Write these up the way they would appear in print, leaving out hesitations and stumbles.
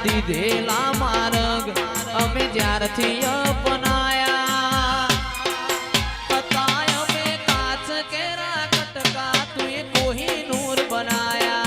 દીધેલા માર્ગ અમે જ્યારથી અપનાયા હતા અમે કાચ કેરા કટકા તું એ કોહિનૂર બનાયા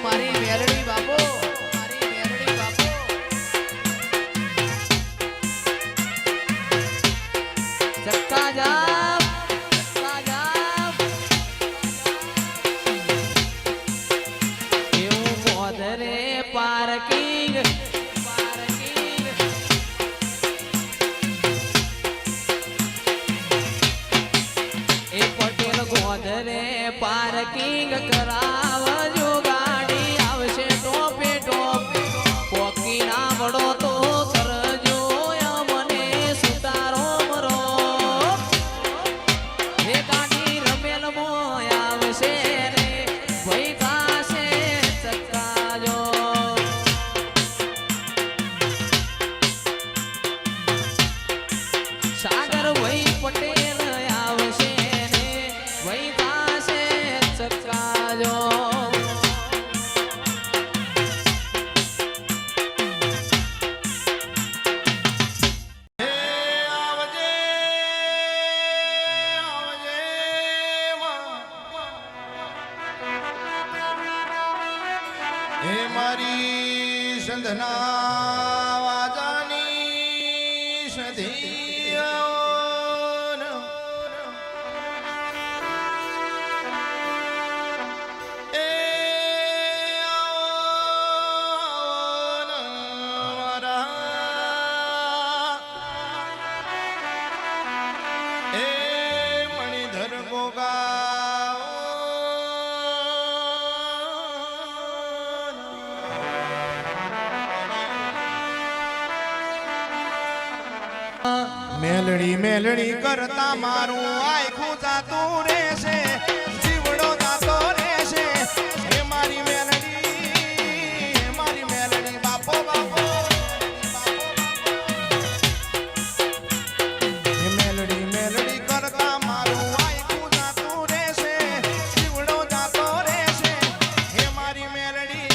મારી મેલડી બાપો મારી મેલડી બાપો ચક્કા જામ એવું ગોધરે પાર્કિંગ એ પટેલ ગોધરે પાર્કિંગ કરાવજો વડો તો કરજો મને સુતારો મરો હે કાઢી રમેલ મોય આવશે રે ભઈ કાશે ચક્કાજો સાગર ભઈ પટેલ આવશે રે ભઈ કાશે ચક્કાજો હે મારી સંધના વાજાની સધિયાન એ આવન મારા એ મણિધર ગોગા મેલડી મેલડી કરતા મારું આખું જાતું રહેશે જીવડો જાતો રહેશે હે મારી મેલડી બાપો બાપો હે મેલડી મેલડી કરતા મારું આખું જાતું રહેશે જીવડો જાતો રહેશે હે મારી મેલડી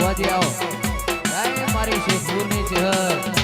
ભુવાજી આવો જય મારી શેખપુરની ચહેર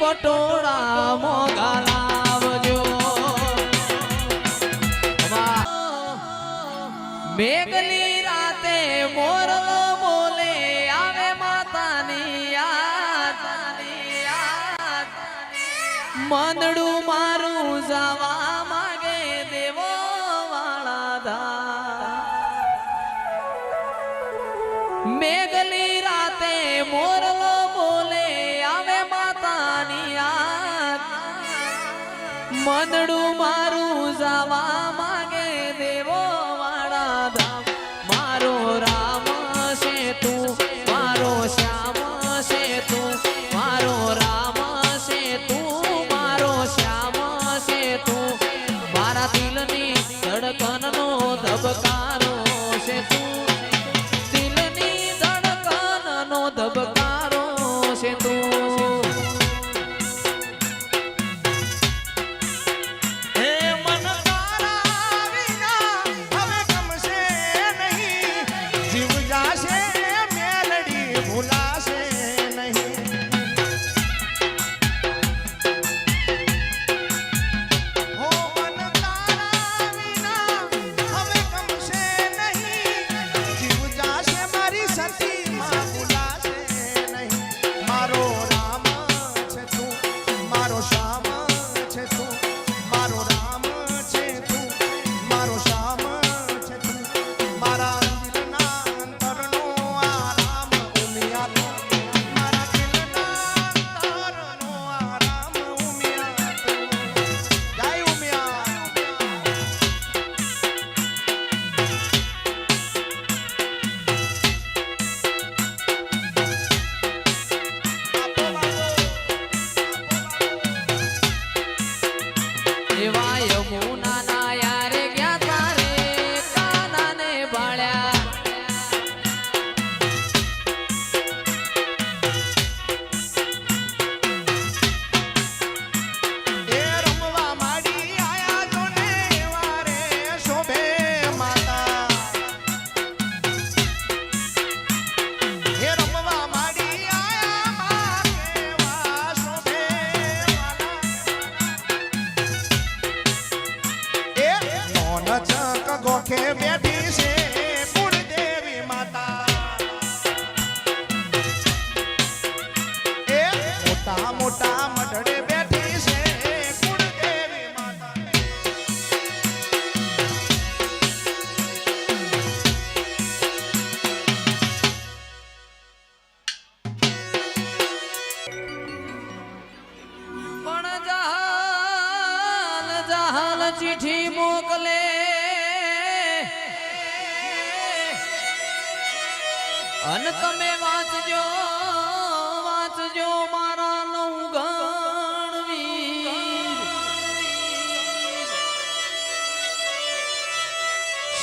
પટોળા મોગા લાવજો મેઘલી રાતે મોરલો બોલે આવે માતાની યાદ મંદડું મારું જવા માગે દેવો વાળા ધા મેઘલી રાતે મોરલો બોલે આવે મંદડું મારું જવા માગે દેવો વાળા ધામ મારો રામ છે તું મારો શ્યામ છે તું મારો રામ છે તું મારો શ્યામ છે તું મારા દિલની ધડકનનો ધબકારો છે તું દિલની ધડકનનો ધબકારો છે તું બેઠી છે કુળદેવી માતા એ મોટા મોટા મઢડે બેઠી છે કુળદેવી માતા પણ જહાલ જહાલ ચીઠી મોકલે અન તમે વાંચજો વાંચજો મારા નવગણવીર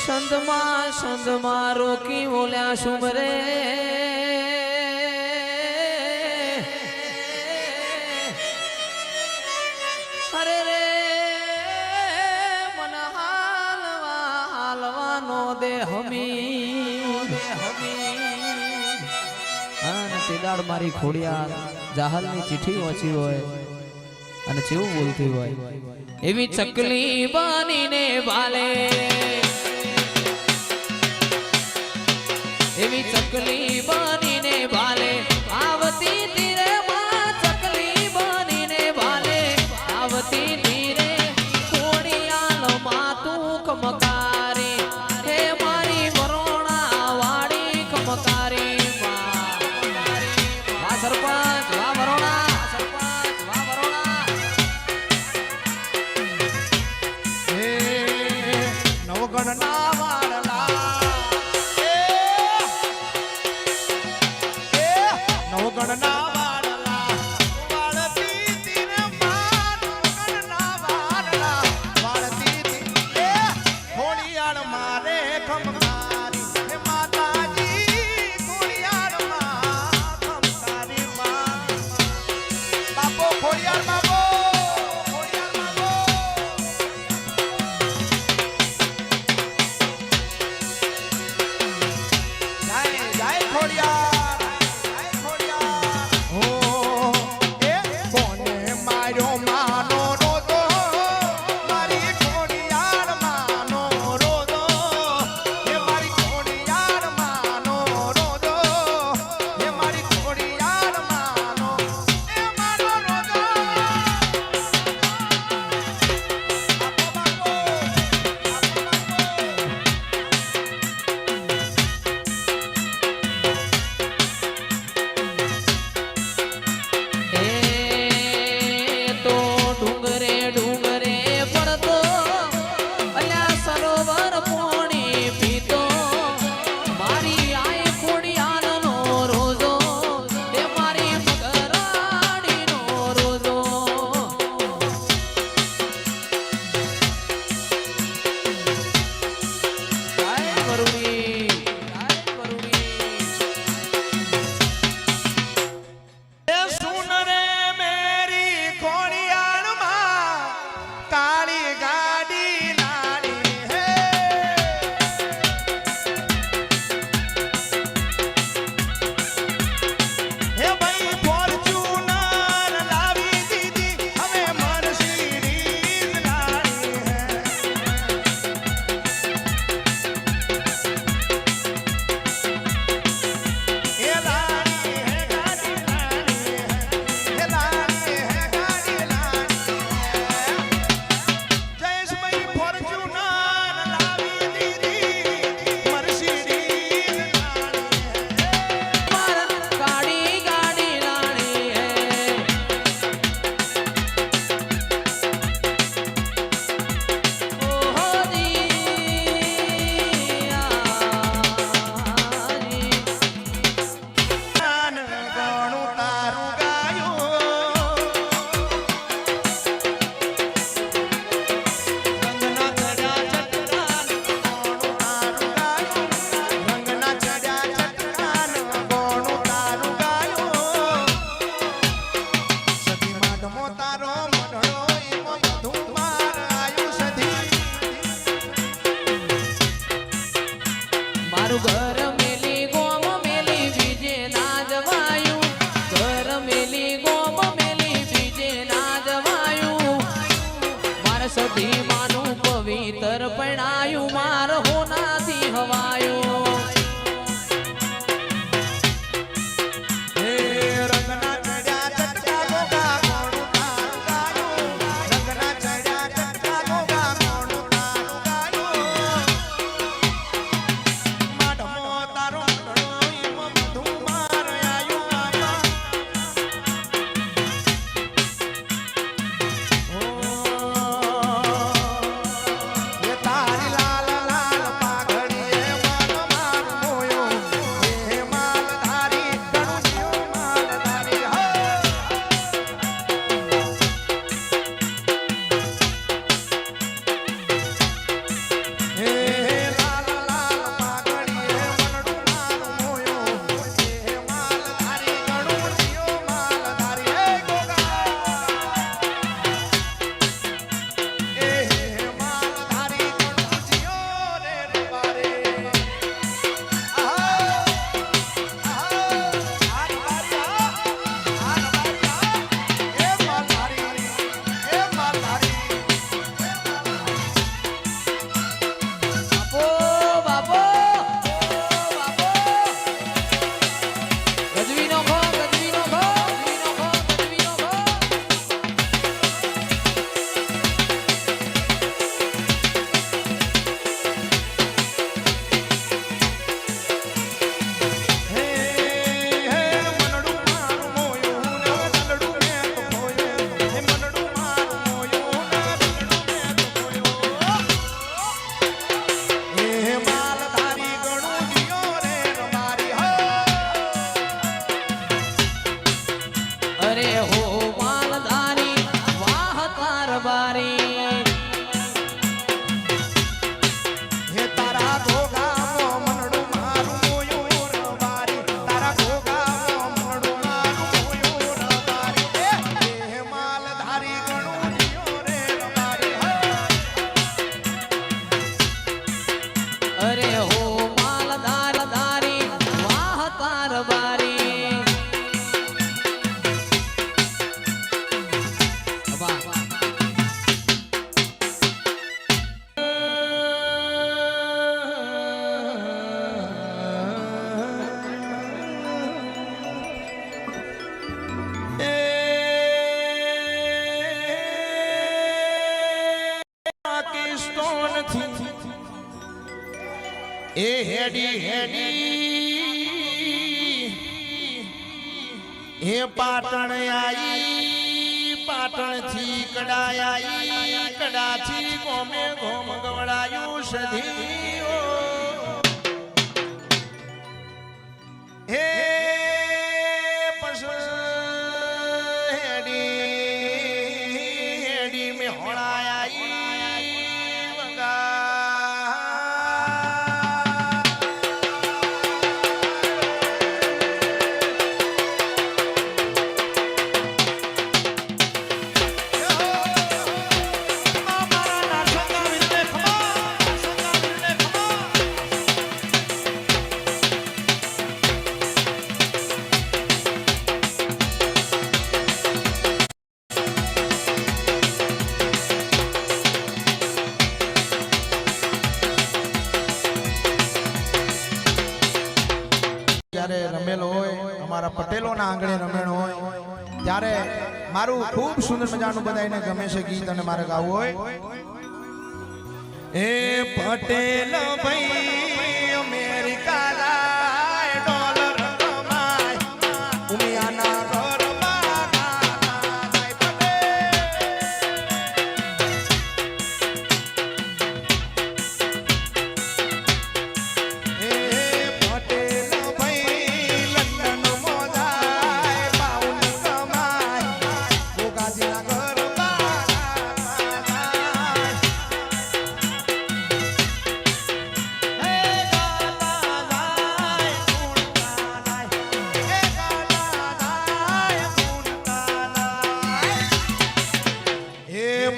સંધમાં રોકી બોલ્યા સુમરે અરે રે મન હાલવાનો દે હમી તેદાડ મારી ખોડિયાર જાહલની ચિઠ્ઠી વાંચી હોય અને જેવું બોલતી હોય એવી ચકલી બનીને ભાલે એવી ચકલી બનીને ભાલે આવતી તીરે માં ચકલી બનીને ભાલે આવતી તીરે ખોડિયાલ માં તું કમકા રસ્તો નથી એ હેડી હે પાટણ આઈ પાટણ થી કડાઈ કડાથી ગોમે ગોમ ગવડાયું સધીઓ હે હેડી મે હોળાઈ વગા જ્યારે રમેલો હોય અમારા પટેલોના આંગણે રમેણ હોય ત્યારે મારું ખૂબ સુંદર મજાનું બધાને ગમે છે ગીત અને મારે ગાવું હોય એ પટેલ ભાઈ અમેરિકા જાય ડોલર કમાય ઉમિયાના ઘરમાં જાય પટેલ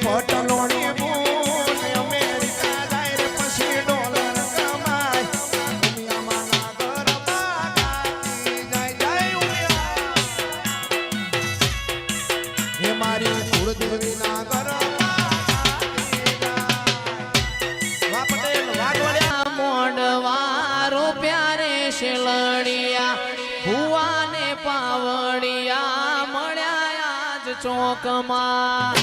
પટલોની બૂન અમેરિકા જાય રે પછી ડોલર કમાય ઉમિયામાના ઘરમાં જાય જાય ઉમિયા હે મારી કુળદેવીના ઘરમાં વા પટેલ વાગવડ્યા મોડવારો પ્યારે શેલડિયા ભુવાને પાવડિયા મળ્યા આજ ચોકમાં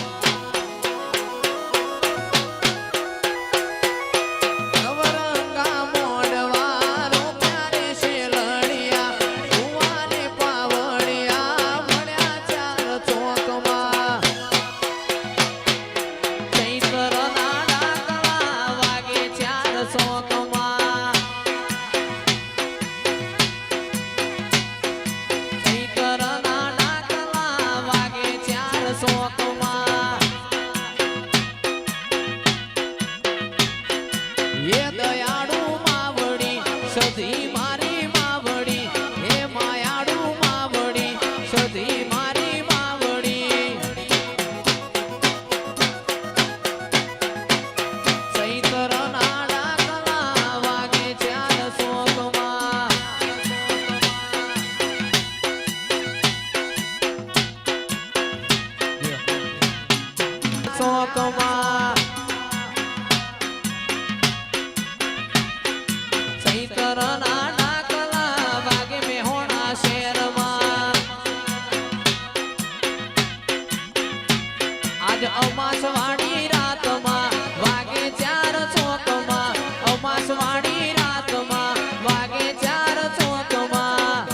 અમાસવાડી રાતમાં વાગે 4 ચોકમાં અમાસવાડી રાતમાં વાગે 4 ચોકમાં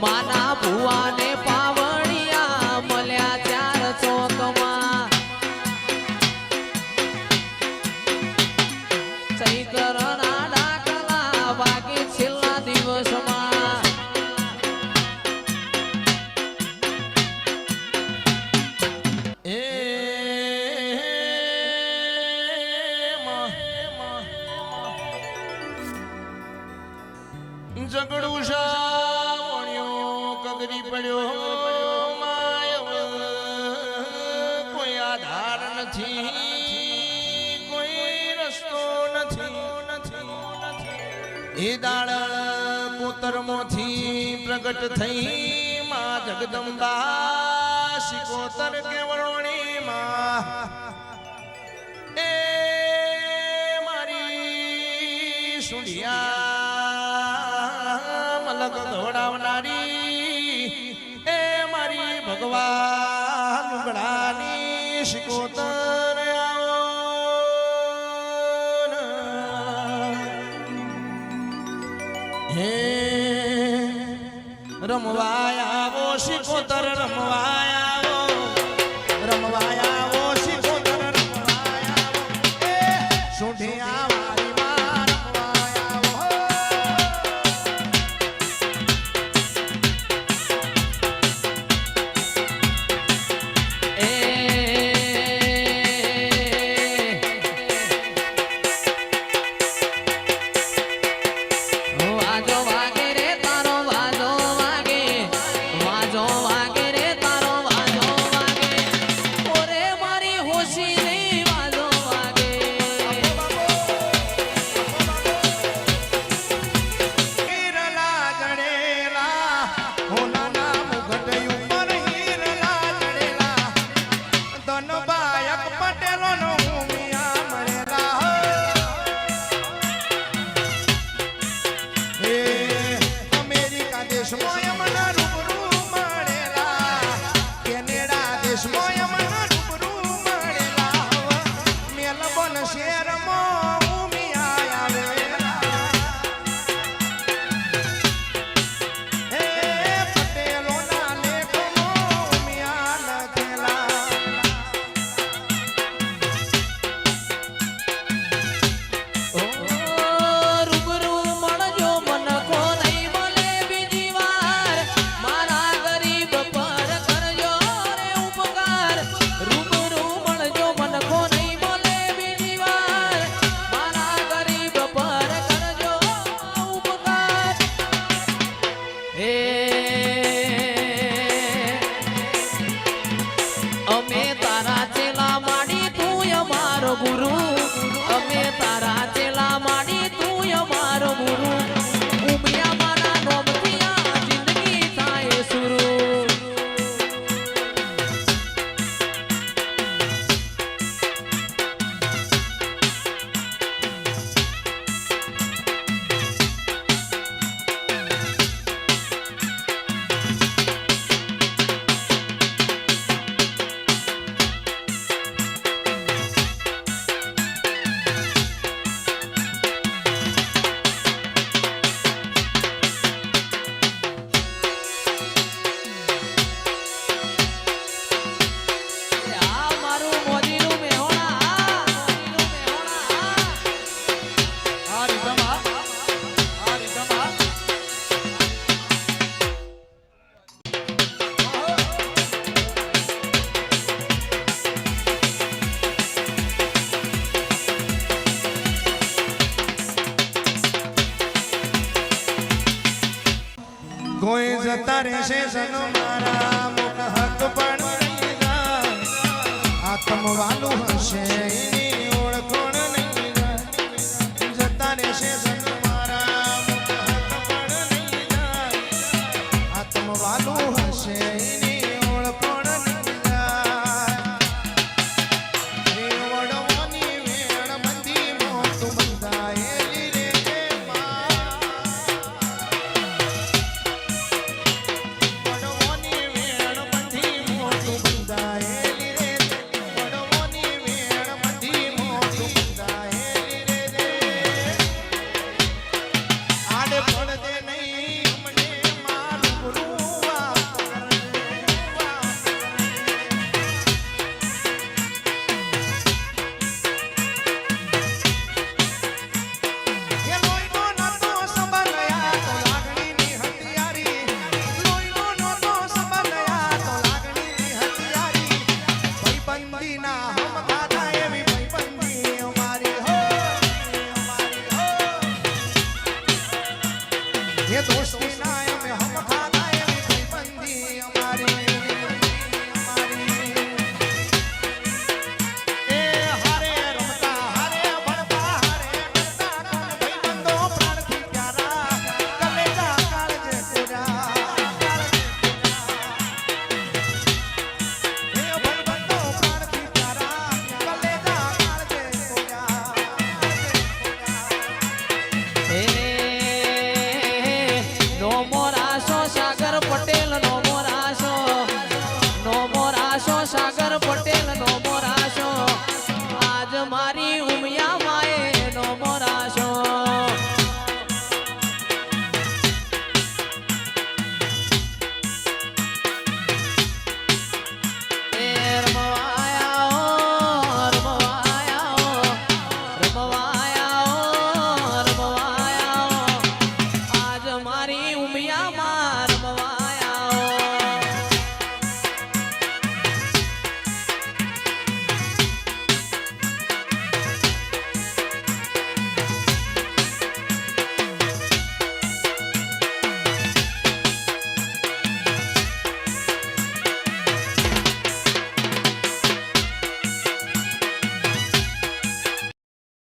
માના ભુવાને પાવડિયા મળ્યા 4 ચોકમાં ચૈતરના ડાકલા વાગે છેલ્લા દિવસમાં ઝઘડું સાવણ્યો કગરી પડ્યો માયવ કોઈ આધાર નથી કોઈ રસ્તો નથી એ દાળ કોતરમાંથી પ્રગટ થઈ માં જગદંબા શિકોતર કેવળોણી માં એ મારી સુડિયા મલક દોડાવનારી એ મારી ભગવાન લુગડાની શિકોતર આવો રમવાયા શિકોતર રમવાયા રમવાયા શિકોતર રમવાયા સુઢિયા વારી માં ગુરુ અમે તારા ચેલા માડી તું અમારો ગુરુ ઉમિયા મારા નોમથી આ જિંદગી થાય સુરુ કોઈ જતા રહેશે સનો મારા મુખ હક પણ નહીં જાય આત્મવાલું હશે એની ઓળખોણ નહીં જાય જતા રહેશે સનો મારા મુખ હક પણ નહીં જાય આત્મવાલું હશે એની ઓળખોણ નહીં જાય એ વડવાની વેણ મંદી મોત બંધાયેલી રે મારી ઉમિયા